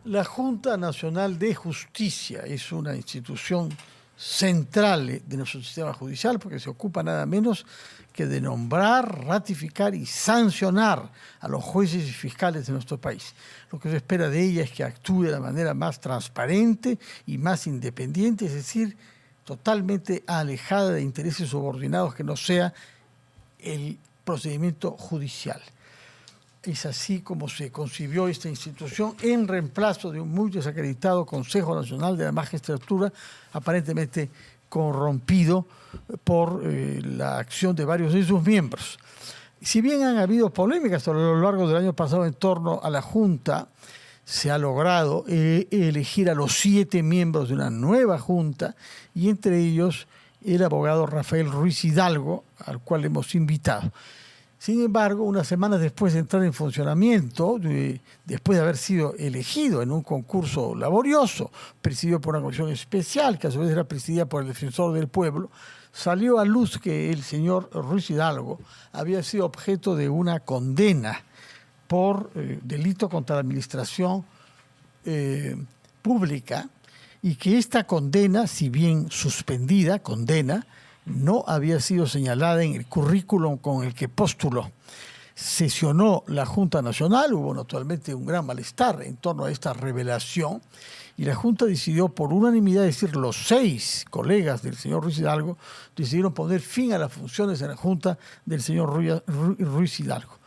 La Junta Nacional de Justicia es una institución central de nuestro sistema judicial porque se ocupa nada menos que de nombrar, ratificar y sancionar a los jueces y fiscales de nuestro país. Lo que se espera de ella es que actúe de la manera más transparente y más independiente, es decir, totalmente alejada de intereses subordinados que no sea el procedimiento judicial. Es así como se concibió esta institución en reemplazo de un muy desacreditado Consejo Nacional de la Magistratura, aparentemente corrompido por la acción de varios de sus miembros. Si bien han habido polémicas a lo largo del año pasado en torno a la Junta, se ha logrado elegir a los 7 miembros de una nueva Junta y entre ellos el abogado Rafael Ruiz Hidalgo, al cual hemos invitado. Sin embargo, unas semanas después de entrar en funcionamiento, después de haber sido elegido en un concurso laborioso, presidido por una comisión especial, que a su vez era presidida por el defensor del pueblo, salió a luz que el señor Ruiz Hidalgo había sido objeto de una condena por delito contra la administración pública y que esta condena, si bien suspendida, no había sido señalada en el currículum con el que postuló. Sesionó la Junta Nacional, hubo naturalmente un gran malestar en torno a esta revelación y la Junta decidió por unanimidad, es decir, los 6 colegas del señor Ruiz Hidalgo decidieron poner fin a las funciones de la Junta del señor Ruiz Hidalgo.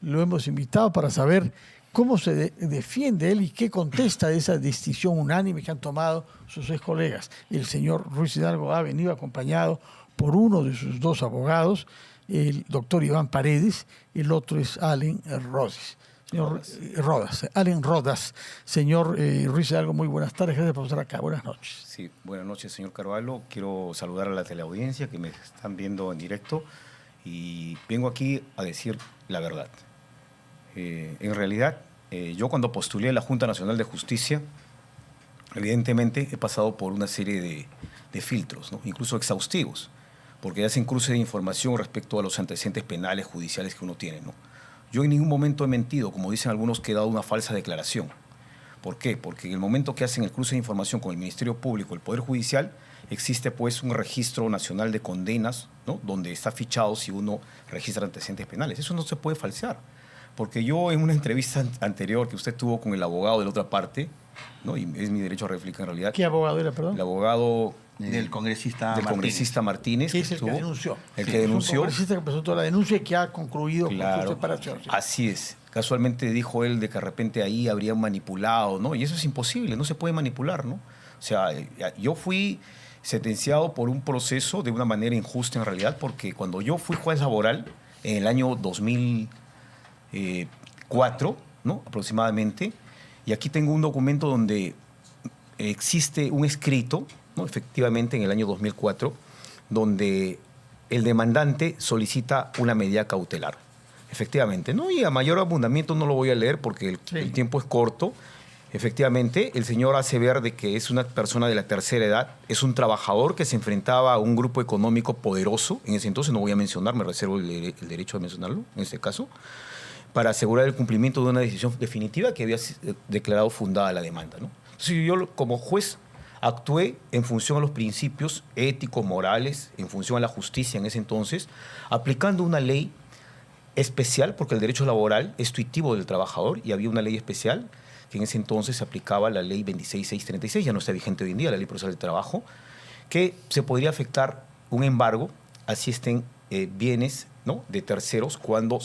Lo hemos invitado para saber cómo se defiende él y qué contesta de esa decisión unánime que han tomado sus 6 colegas. El señor Ruiz Hidalgo ha venido acompañado por uno de sus 2 abogados, el doctor Iván Paredes, el otro es Allen Rodas. Allen Rodas. Señor Ruiz Hidalgo, muy buenas tardes, gracias por estar acá. Buenas noches. Sí, buenas noches, señor Carvalho. Quiero saludar a la teleaudiencia que me están viendo en directo y vengo aquí a decir la verdad. En realidad, yo cuando postulé a la Junta Nacional de Justicia, evidentemente he pasado por una serie de filtros, ¿no? Incluso exhaustivos, porque hacen cruce de información respecto a los antecedentes penales, judiciales que uno tiene, ¿no? Yo en ningún momento he mentido, como dicen algunos, que he dado una falsa declaración. ¿Por qué? Porque en el momento que hacen el cruce de información con el Ministerio Público, el Poder Judicial, existe pues un registro nacional de condenas, ¿no? Donde está fichado si uno registra antecedentes penales. Eso no se puede falsear. Porque yo en una entrevista anterior que usted tuvo con el abogado de la otra parte, ¿no? Y es mi derecho a réplica en realidad. ¿Qué abogado era, perdón? El abogado del congresista Que Martínez. es el que denunció. El que denunció. El congresista que presentó la denuncia y que ha concluido con su separación. Sí. Así es. Casualmente dijo él de que de repente ahí habrían manipulado, ¿no? Y eso es imposible, no se puede manipular, ¿no? O sea, yo fui sentenciado por un proceso de una manera injusta en realidad, porque cuando yo fui juez laboral en el año 2004, ¿no? Aproximadamente, y aquí tengo un documento donde existe un escrito, ¿no? Efectivamente en el año 2004, donde el demandante solicita una medida cautelar. Efectivamente, ¿no? Y a mayor abundamiento no lo voy a leer porque el tiempo es corto. Efectivamente, el señor hace ver de que es una persona de la tercera edad, es un trabajador que se enfrentaba a un grupo económico poderoso. En ese entonces no voy a mencionar, me reservo el derecho a mencionarlo en este caso, para asegurar el cumplimiento de una decisión definitiva que había declarado fundada la demanda, ¿no? Entonces yo como juez actué en función a los principios éticos, morales, en función a la justicia en ese entonces, aplicando una ley especial, porque el derecho laboral es tuitivo del trabajador y había una ley especial que en ese entonces se aplicaba la ley 26636, ya no está vigente hoy en día, la ley procesal del trabajo, que se podría afectar un embargo, así estén bienes, ¿no? de terceros cuando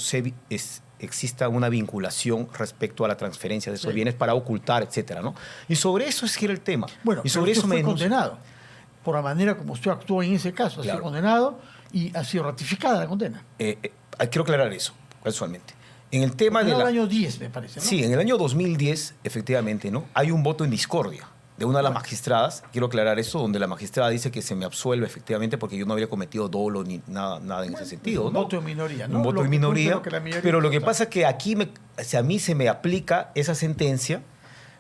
exista una vinculación respecto a la transferencia de esos bienes para ocultar, etcétera, ¿no? Y sobre eso es que era el tema. Bueno, y sobre eso fue condenado por la manera como usted actuó en ese caso. Ha sido condenado y ha sido ratificada la condena. Quiero aclarar eso, casualmente. En el tema del año 10, me parece, ¿no? Sí, en el año 2010, efectivamente, ¿no? Hay un voto en discordia de una de las magistradas, quiero aclarar eso, donde la magistrada dice que se me absuelve efectivamente porque yo no habría cometido dolo ni nada en ese sentido, ¿no? Un voto en minoría, ¿no? Un voto en minoría, pero lo que pasa es que aquí a mí se me aplica esa sentencia.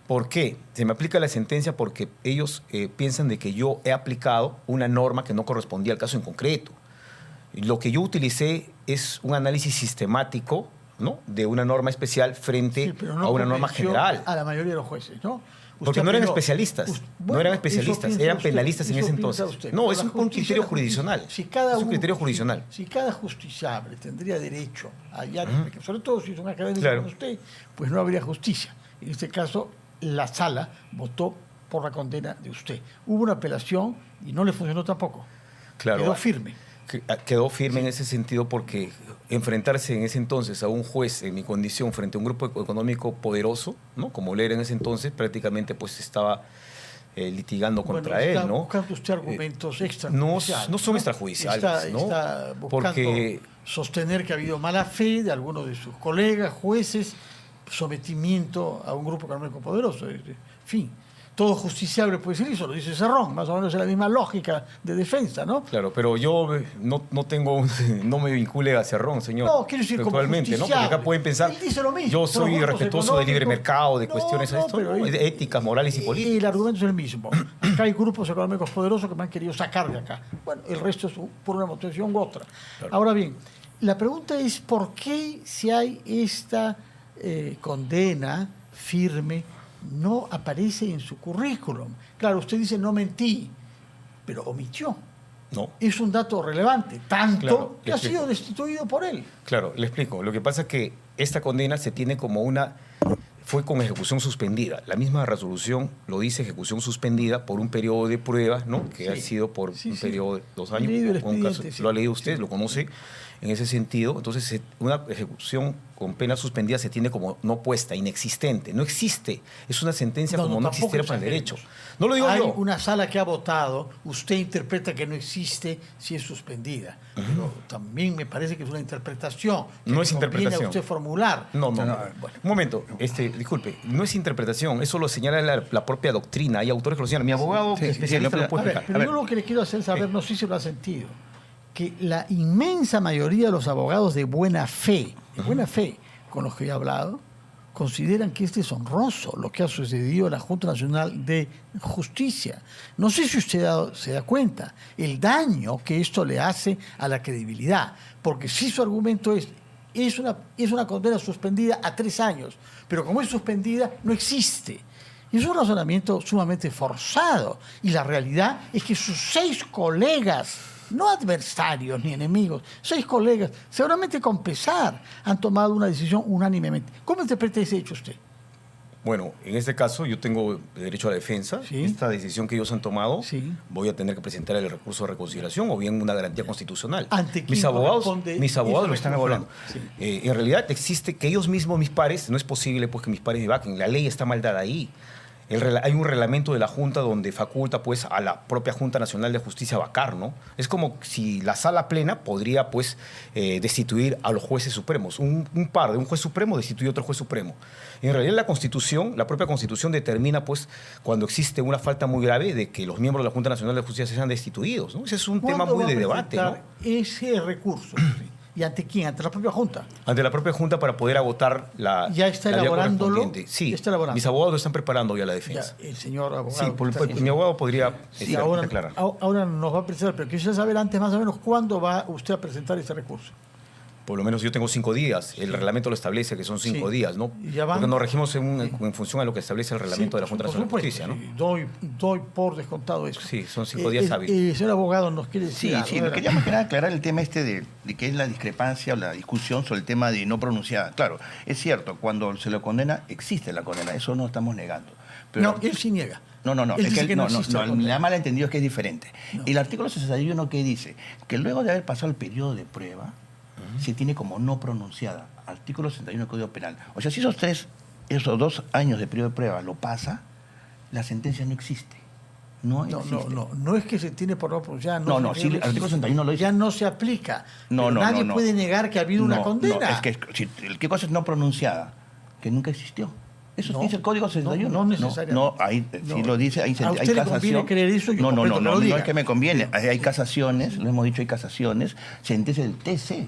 ¿Por qué? Se me aplica la sentencia porque ellos piensan de que yo he aplicado una norma que no correspondía al caso en concreto. Lo que yo utilicé es un análisis sistemático, ¿no?, de una norma especial frente Sí, pero no a una norma convenció general. a la mayoría de los jueces, ¿no? Porque Usted no eran apeló. especialistas, Bueno, no eran eso especialistas, piensa eran usted, penalistas en eso ese piensa entonces. usted. No, Pero es la un justicia, criterio la jurisdiccional. Si cada Es un uno- criterio jurisdiccional. Si cada justiciable tendría derecho a hallar, porque sobre todo si es un académico Claro. como usted, pues no habría justicia. En este caso, la sala votó por la condena de usted. Hubo una apelación y no le funcionó tampoco. Claro. Quedó firme. Quedó firme en ese sentido porque enfrentarse en ese entonces a un juez en mi condición frente a un grupo económico poderoso, ¿no?, como él era en ese entonces, prácticamente pues estaba litigando contra Bueno, está él, ¿no? buscando usted argumentos no extrajudiciales. son extrajudiciales, ¿no? Está buscando Porque sostener que ha habido mala fe de algunos de sus colegas, jueces, sometimiento a un grupo económico poderoso. En fin, todo justiciable puede ser eso, lo dice Cerrón, más o menos es la misma lógica de defensa, ¿no? claro, pero yo no tengo, no me vincule a Cerrón, señor. No, quiero decir, como actualmente, ¿no? Porque justiciable. acá pueden pensar, Él dice lo mismo, yo por soy grupos respetuoso del libre económicos. mercado, de No, cuestiones no, esto, pero ¿no?, él- de éticas, morales y Y políticas. el argumento es el mismo. Acá hay grupos económicos poderosos que me han querido sacar de acá. Bueno, el resto es por una motivación u otra. Claro. Ahora bien, la pregunta es ¿por qué si hay esta condena firme no aparece en su currículum? Claro, usted dice no mentí, pero omitió. No. Es un dato relevante, tanto Claro, que ha explico. sido destituido por él. Claro, le explico. Lo que pasa es que esta condena se tiene como fue con ejecución suspendida. La misma resolución lo dice, ejecución suspendida por un periodo de pruebas, ¿no?, que Sí. ha sido por Sí, un sí. periodo de 2 He años. leído el Por un caso, expediente, sí. lo ha leído usted, Sí. lo conoce en ese sentido. Entonces, una ejecución con pena suspendida se tiene como no puesta, inexistente. No existe. Es una sentencia como no tampoco existiera para el exageremos. derecho. No lo digo Hay yo. una sala que ha votado, usted interpreta que no existe si es suspendida. Pero también me parece que es una interpretación. Que No le es conviene interpretación. a usted formular. No. Bueno, Un momento, disculpe, no es interpretación, eso lo señala la propia doctrina. Hay autores que lo señalan. Mi abogado Sí, sí, especialista sí, lo puede a ver, explicar. pero yo lo que le quiero hacer saber, no sé si lo ha sentido, que la inmensa mayoría de los abogados de buena fe con los que he hablado, consideran que este es honroso lo que ha sucedido en la Junta Nacional de Justicia. No sé si usted se da cuenta el daño que esto le hace a la credibilidad, porque si su argumento es una condena suspendida a 3 años, pero como es suspendida, no existe. Y es un razonamiento sumamente forzado. Y la realidad es que sus 6 colegas, no adversarios ni enemigos, 6 colegas, seguramente con pesar, han tomado una decisión unánimemente. ¿Cómo interpreta ese hecho usted? Bueno, en este caso yo tengo derecho a la defensa. Sí. Esta decisión que ellos han tomado, Sí. voy a tener que presentar el recurso de reconsideración o bien una garantía constitucional. ¿Ante quién Mis abogados corresponde lo ese están recurso? evaluando. Sí. En realidad existe que ellos mismos, mis pares, no es posible pues que mis pares me vaquen. La ley está mal dada ahí. Hay un reglamento de la Junta donde faculta pues a la propia Junta Nacional de Justicia vacar, ¿no? Es como si la sala plena podría pues destituir a los jueces supremos. Un par de un juez supremo destituye a otro juez supremo. En realidad la Constitución, la propia Constitución determina pues cuando existe una falta muy grave de que los miembros de la Junta Nacional de Justicia sean destituidos, ¿no? Ese es un tema ¿Cuándo muy va a de debate, ¿no? presentar ese recurso? ¿Y ante quién? ¿Ante la propia Junta? Ante la propia Junta para poder agotar la ¿Ya está la vía elaborándolo? correspondiente. Sí, Ya está elaborando. mis abogados lo están preparando ya la Ya, defensa. el señor abogado. Sí, está aquí. mi abogado podría Sí, ahora aclarar. nos va a presentar, pero quisiera saber antes más o menos cuándo va usted a presentar ese recurso. Por lo menos yo tengo 5 días. El reglamento lo establece que son 5 Sí. días, ¿no? Y ya van. Porque nos regimos en función a lo que establece el reglamento de la Junta Nacional de Justicia, ¿no? Doy por descontado eso. Sí, son 5 días hábiles. Señor abogado, nos quiere decir Sí, algo, sí, ¿verdad? lo quería más que nada aclarar el tema este de que es la discrepancia o la discusión sobre el tema de no pronunciada. Claro, es cierto, cuando se lo condena, existe la condena, eso no estamos negando. Pero, No, él sí niega. no, Él es dice que él- que no existe la condena. la malentendido es que es diferente. No. El artículo 61 que dice que luego de haber pasado el periodo de prueba, se tiene como no pronunciada. Artículo 61 del Código Penal. O sea, si esos 2 años de periodo de prueba lo pasa, la sentencia no existe. No existe. No es que se tiene por no pronunciar. No, sí, el artículo 61 lo dice. Ya no se aplica. No, Pero no, nadie no. puede negar que ha habido una condena. No, es que ¿qué cosa es no pronunciada? Que nunca existió. Eso No, dice el Código 61. no necesariamente. No, ahí No. sí lo dice, ahí ¿A usted le conviene creer eso? Yo No, comprendo que lo diga. es que me conviene. Hay casaciones, lo hemos dicho, hay casaciones, sentencia del TC.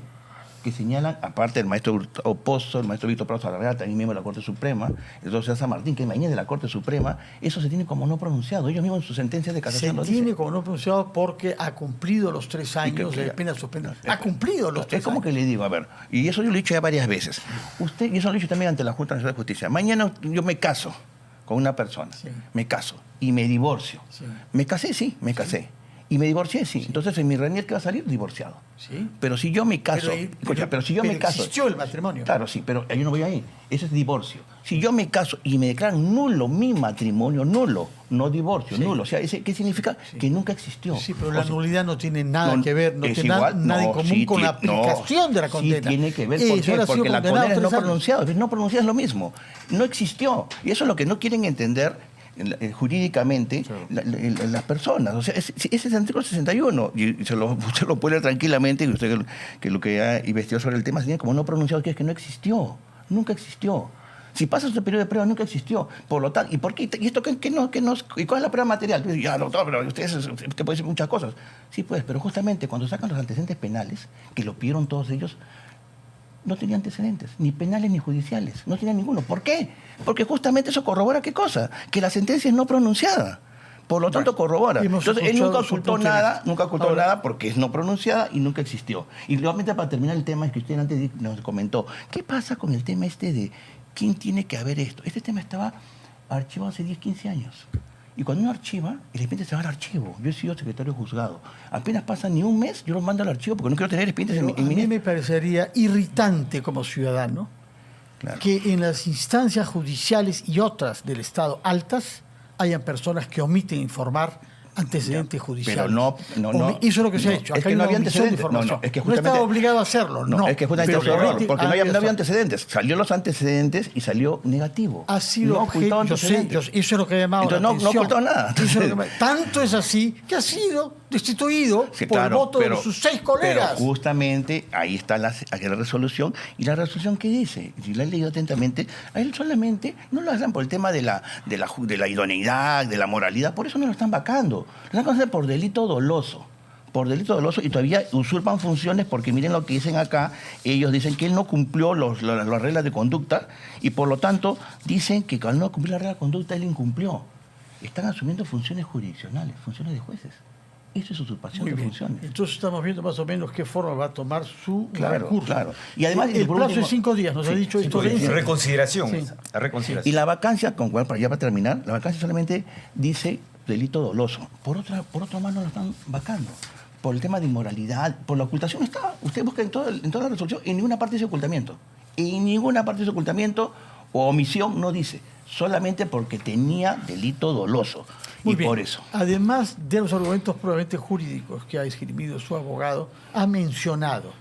que señalan, aparte del maestro Gustavo Pozo, el maestro Víctor Prado Salazar, también miembro de la Corte Suprema, el doctor San Martín, que es mañana de la Corte Suprema, eso se tiene como no pronunciado. Ellos mismos en sus sentencias de casación lo Se dicen. tiene como no pronunciado porque ha cumplido los 3 años de pena suspendida. Ha cumplido los 3 años. Es como que le digo, a ver, y eso yo lo he dicho ya varias veces. Usted, y eso lo he dicho también ante la Junta Nacional de Justicia. Mañana yo me caso con una persona, me caso y me divorcio. Sí. Me casé, sí, me casé. Y me divorcié, sí. Entonces en mi RENIER que va a salir divorciado. Sí. Pero si yo me caso, pero si yo me caso, existió el matrimonio. claro, sí, pero yo no voy ahí. Ese es divorcio. Si yo me caso y me declaran nulo mi matrimonio, nulo, no divorcio, nulo. O sea, ¿qué significa? Que nunca existió. Sí, pero la nulidad no tiene nada que ver, no es tiene igual, nada en no, común sí, con la aplicación de la condena. Sí tiene que ver, Eso, él ha sido porque la condenado condena es no 3 años. pronunciado. No pronunciado es lo mismo. No existió. Y eso es lo que no quieren entender jurídicamente las personas. O sea, ese es el artículo 61, y usted lo puede leer tranquilamente, y usted que lo que ha investigado sobre el tema se tiene como no pronunciado, que es que no existió, nunca existió. Si pasa este periodo de prueba, nunca existió. Por lo tanto, ¿y por qué? ¿Y esto ¿y cuál es la prueba material? Ya, doctor, pero usted puede decir muchas cosas. Sí, pues, pero justamente cuando sacan los antecedentes penales, que lo pidieron todos ellos, no tenía antecedentes, ni penales ni judiciales, no tenía ninguno. ¿Por qué? Porque justamente eso corrobora ¿qué cosa? Que la sentencia es no pronunciada. Por lo tanto, corrobora. Entonces, él nunca ocultó nada porque es no pronunciada y nunca existió. Y nuevamente, para terminar el tema, es que usted antes nos comentó, ¿qué pasa con el tema de quién tiene que haber esto? Este tema estaba archivado hace 10, 15 años. Y cuando uno archiva, el expediente se va al archivo. Yo he sido secretario de juzgado. Apenas pasa ni un mes, yo lo mando al archivo porque no quiero tener expedientes en mi... A mí me parecería irritante como ciudadano que en las instancias judiciales y otras del Estado altas hayan personas que omiten informar antecedentes judiciales. Pero no. Eso es lo que se ha hecho. Es Acá que no había omisión de antecedentes. información. Es que no estaba obligado a hacerlo. No, es que justamente pero es error, porque no había antecedentes. Salió los antecedentes y salió negativo. Ha sido no ocultó antecedentes. Eso es lo que ha llamado Entonces, la atención. no ocultó nada. Tanto es así que ha sido destituido por el voto de sus 6 colegas. Pero justamente ahí está la resolución. ¿Y la resolución qué dice? Si la he leído atentamente, a él solamente no lo hacen por el tema de la idoneidad, de la moralidad. Por eso no lo están vacando. Lo están haciendo por delito doloso. Por delito doloso, y todavía usurpan funciones porque miren lo que dicen acá. Ellos dicen que él no cumplió las reglas de conducta y por lo tanto dicen que al no cumplir la regla de conducta él incumplió. Están asumiendo funciones jurisdiccionales, funciones de jueces. Eso es usurpación de funciones. Entonces estamos viendo más o menos qué forma va a tomar su recurso. Claro. Y además, el plazo es 5 días, nos ha dicho esto. Reconsideración. Sí. La reconsideración. Y la vacancia, ya para terminar, la vacancia solamente dice delito doloso. Por otra mano lo están vacando. Por el tema de inmoralidad, por la ocultación está. Usted busca en toda la resolución, en ninguna parte dice ocultamiento. En ninguna parte dice ocultamiento o omisión, no dice. Solamente porque tenía delito doloso. Muy y bien. por eso. Además de los argumentos probablemente jurídicos que ha esgrimido su abogado, ha mencionado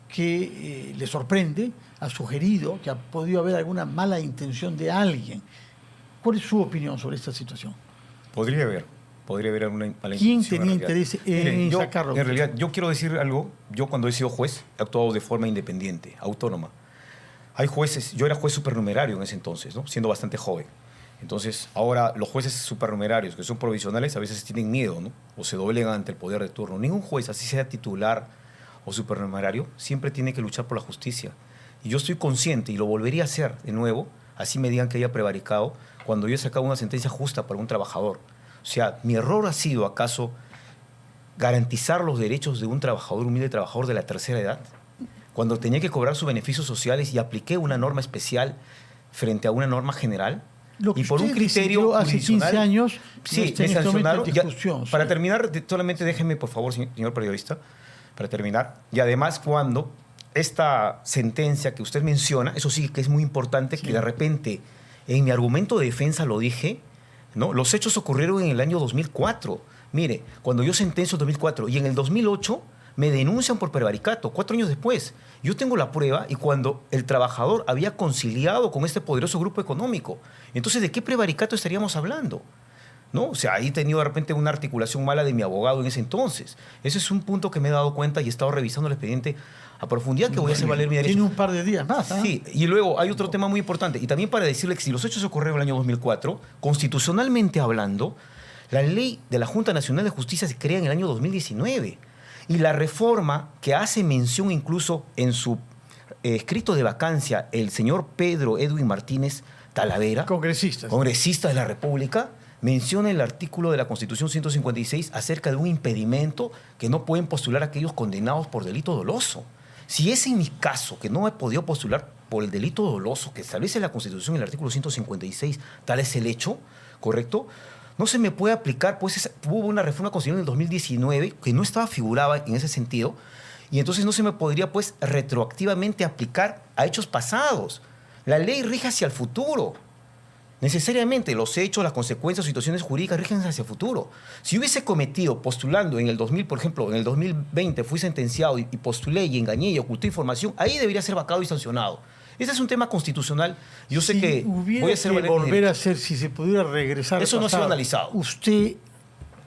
que le sorprende, ha sugerido que ha podido haber alguna mala intención de alguien. ¿Cuál es su opinión sobre esta situación? Podría haber alguna mala ¿Quién intención, tenía en realidad. interés en Mire, sacarlo? En realidad, yo quiero decir algo. Yo cuando he sido juez he actuado de forma independiente, autónoma. Hay jueces, yo era juez supernumerario en ese entonces, ¿no? Siendo bastante joven. Entonces, ahora los jueces supernumerarios, que son provisionales, a veces tienen miedo, ¿no? O se doblegan ante el poder de turno. Ningún juez, así sea titular o supernumerario, siempre tiene que luchar por la justicia. Y yo estoy consciente, y lo volvería a hacer de nuevo, así me digan que haya prevaricado, cuando yo he sacado una sentencia justa para un trabajador. O sea, mi error ha sido, ¿acaso, garantizar los derechos de un trabajador, humilde trabajador de la tercera edad? Cuando tenía que cobrar sus beneficios sociales y apliqué una norma especial frente a una norma general. Lo que y por un usted criterio decidió hace 15 años, sí, no está me en este momento sancionaron. en discusión, Para sí. terminar, solamente déjeme, por favor, señor periodista, para terminar. Y además, cuando esta sentencia que usted menciona, eso sí que es muy importante, que de repente en mi argumento de defensa lo dije, ¿no? Los hechos ocurrieron en el año 2004. Mire, cuando yo sentencio en 2004 y en el 2008 me denuncian por prevaricato, 4 años después. Yo tengo la prueba y cuando el trabajador había conciliado con este poderoso grupo económico. Entonces, ¿de qué prevaricato estaríamos hablando? ¿No? O sea, ahí he tenido de repente una articulación mala de mi abogado en ese entonces. Ese es un punto que me he dado cuenta y he estado revisando el expediente a profundidad que voy a hacer valer mi derecho. Tiene un par de días más. ¿Ah? Sí, y luego hay otro tema muy importante. Y también para decirle que si los hechos ocurrieron en el año 2004, constitucionalmente hablando, la ley de la Junta Nacional de Justicia se crea en el año 2019. Y la reforma que hace mención incluso en su escrito de vacancia el señor Pedro Edwin Martínez Talavera, congresista de la República, menciona el artículo de la Constitución 156 acerca de un impedimento que no pueden postular aquellos condenados por delito doloso. Si es en mi caso, que no he podido postular por el delito doloso que establece la Constitución en el artículo 156, tal es el hecho, ¿correcto? No se me puede aplicar, pues hubo una reforma constitucional en el 2019 que no estaba figurada en ese sentido, y entonces no se me podría, pues, retroactivamente aplicar a hechos pasados. La ley rige hacia el futuro. Necesariamente los hechos, las consecuencias, situaciones jurídicas rigen hacia el futuro. Si hubiese cometido, postulando en el 2000, por ejemplo, en el 2020 fui sentenciado y postulé y engañé y oculté información, ahí debería ser vacado y sancionado. Este es un tema constitucional. Yo sé que voy a hacer volver a hacer, si se pudiera regresar. Eso no se ha analizado. ¿Usted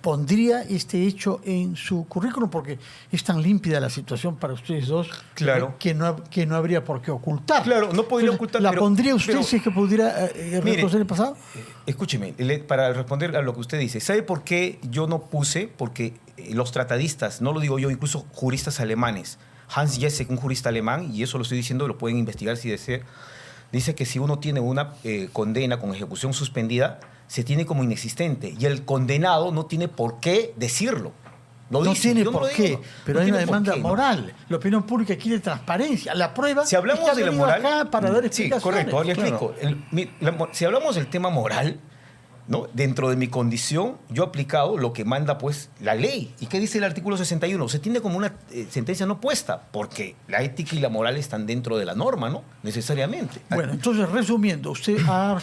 pondría este hecho en su currículum? Porque es tan límpida la situación para ustedes dos, claro, que no habría por qué ocultar. Claro, no podría ocultar. ¿La pondría usted si es que pudiera reconocer el pasado? Escúcheme, para responder a lo que usted dice, ¿sabe por qué yo no puse? Porque los tratadistas, no lo digo yo, incluso juristas alemanes, Hans Jessek, un jurista alemán, y eso lo estoy diciendo, lo pueden investigar si desean, dice que si uno tiene una condena con ejecución suspendida, se tiene como inexistente. Y el condenado no tiene por qué decirlo. No tiene por qué, pero hay una demanda moral. La opinión pública quiere transparencia. La prueba si hablamos de la moral, acá para dar explicaciones. Sí, correcto, ahora le explico. Si hablamos del tema moral, ¿no? Dentro de mi condición, yo he aplicado lo que manda, pues, la ley. ¿Y qué dice el artículo 61? Se tiene como una sentencia no puesta, porque la ética y la moral están dentro de la norma, ¿no? Necesariamente. Bueno, entonces, resumiendo, usted va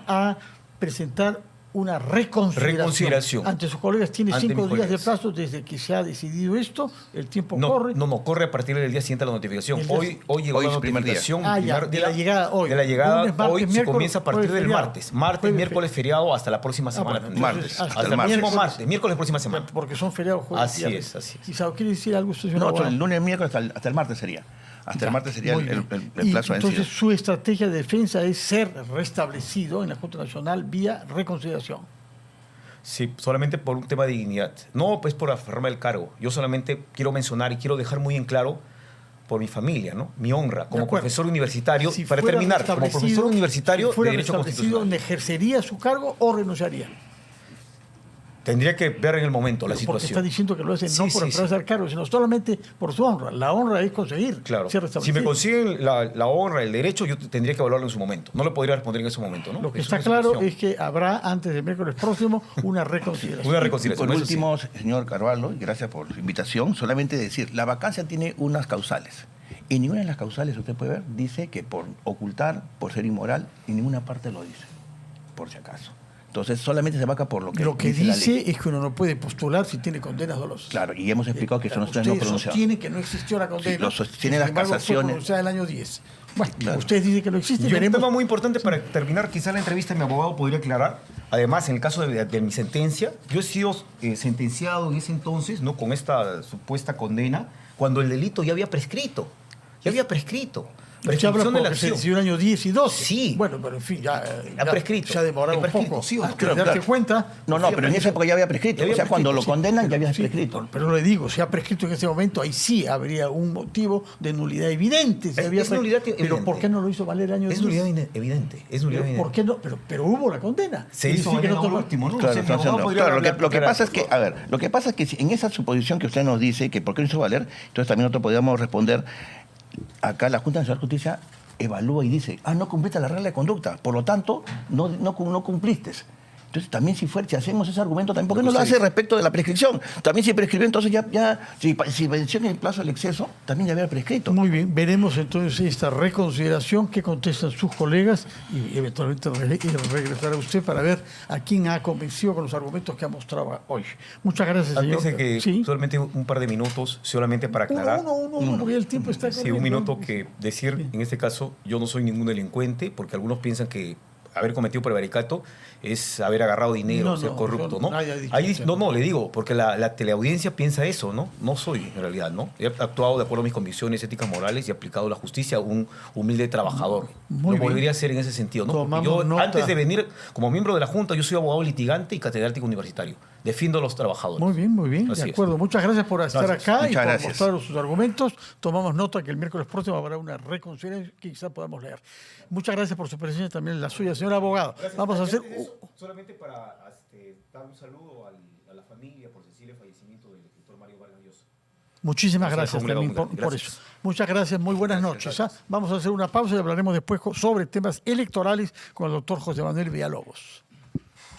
a presentar una reconsideración. Ante sus colegas tiene 5 días de plazo desde que se ha decidido esto. El tiempo corre. No, corre a partir del día siguiente a la notificación. Hoy llegó la notificación. De la llegada hoy. De la llegada lunes, martes, hoy miércoles, se comienza a partir del martes. Martes, miércoles, feriado, hasta la próxima semana. Bueno, martes. Hasta el martes. Miércoles, próxima semana. Porque son feriados jueves. Así es. Quizá quiere decir algo usted. No, el lunes, miércoles, hasta el martes sería. Hasta el martes sería el plazo vencido. Entonces, su estrategia de defensa es ser restablecido en la Junta Nacional vía reconsideración. Sí, solamente por un tema de dignidad. No, pues por aferrarme al cargo. Yo solamente quiero mencionar y quiero dejar muy en claro por mi familia, ¿no? Mi honra como profesor universitario. Si para terminar, como profesor universitario de Derecho Constitucional. ¿Ejercería su cargo o renunciaría? Tendría que ver en el momento la situación. Porque está diciendo que lo hace no por aferrarse al cargo, sino solamente por su honra. La honra es conseguir ser restablecido. Si me consiguen la honra, el derecho, yo tendría que evaluarlo en su momento. No lo podría responder en ese momento, ¿no? Lo que está claro es que habrá, antes del miércoles próximo, una reconsideración. Una reconsideración. Por último, señor Carvalho, y gracias por su invitación, solamente decir, la vacancia tiene unas causales. Y ninguna de las causales, usted puede ver, dice que por ocultar, por ser inmoral, y ninguna parte lo dice, por si acaso. Entonces, solamente se vaca por lo que dice la ley. Es que uno no puede postular si tiene condenas dolosas. Claro, y hemos explicado que eso no está no pronunciado. Usted sostiene que no existió la condena. Sí, lo sostiene las casaciones. Fue el año 10. Bueno, usted dice que no existe. Y un tema muy importante para terminar, quizá la entrevista mi abogado podría aclarar. Además, en el caso de mi sentencia, yo he sido sentenciado en ese entonces, ¿no? Con esta supuesta condena, cuando el delito ya había prescrito. Ya había prescrito. Usted habla porque se decidió el año 10 y 12. Sí. Bueno, pero en fin, ya ha prescrito. Se ha demorado un poco. Sí, claro. Darte cuenta. No, pero en esa época ya había prescrito. O sea, cuando lo condenan ya había prescrito. Pero le digo, si ha prescrito en ese momento, ahí sí habría un motivo de nulidad evidente. Es nulidad evidente. Pero ¿por qué no lo hizo valer el año 10? Es nulidad evidente. Es nulidad evidente. ¿Por qué no? Pero hubo la condena. Se hizo valer lo último, ¿no? Claro, lo que pasa es que, lo que pasa es que en esa suposición que usted nos dice, que por qué no hizo valer, entonces también nosotros podríamos responder, acá la Junta Nacional de Justicia evalúa y dice, no cumpliste la regla de conducta, por lo tanto, no cumpliste. Entonces, también si hacemos ese argumento, también, ¿por qué no lo hace respecto de la prescripción? También si prescribió, entonces si venció en el plazo del exceso, también ya había prescrito. Muy bien, veremos entonces esta reconsideración que contestan sus colegas y eventualmente regresará usted para ver a quién ha convencido con los argumentos que ha mostrado hoy. Muchas gracias, señor. Que solamente un par de minutos, solamente para aclarar. Uno, porque el tiempo está corriendo. Sí, un minuto que decir, en este caso, yo no soy ningún delincuente, porque algunos piensan que haber cometido prevaricato es haber agarrado dinero, ser corrupto, ¿no? Le digo, porque la teleaudiencia piensa eso, ¿no? No soy, en realidad, ¿no? He actuado de acuerdo a mis convicciones éticas morales y he aplicado la justicia a un humilde trabajador. Lo volvería a hacer en ese sentido, ¿no? Yo, antes de venir como miembro de la Junta, yo soy abogado litigante y catedrático universitario. defiendo a los trabajadores. Muy bien, Así de es. acuerdo. Muchas gracias por estar Gracias. acá y Muchas por gracias. mostrar sus argumentos. Tomamos nota que el miércoles próximo habrá una reconciliación que quizá podamos leer. Muchas gracias por su presencia, también la suya, señor abogado. Vamos a hacer... Solamente para dar un saludo a la familia por sensible fallecimiento del escritor Mario Vargas Llosa. Muchísimas Gracias, gracias también por gracias. eso. Muchas gracias, muy buenas noches. Vamos a hacer una pausa y hablaremos después sobre temas electorales con el doctor José Manuel Villalobos.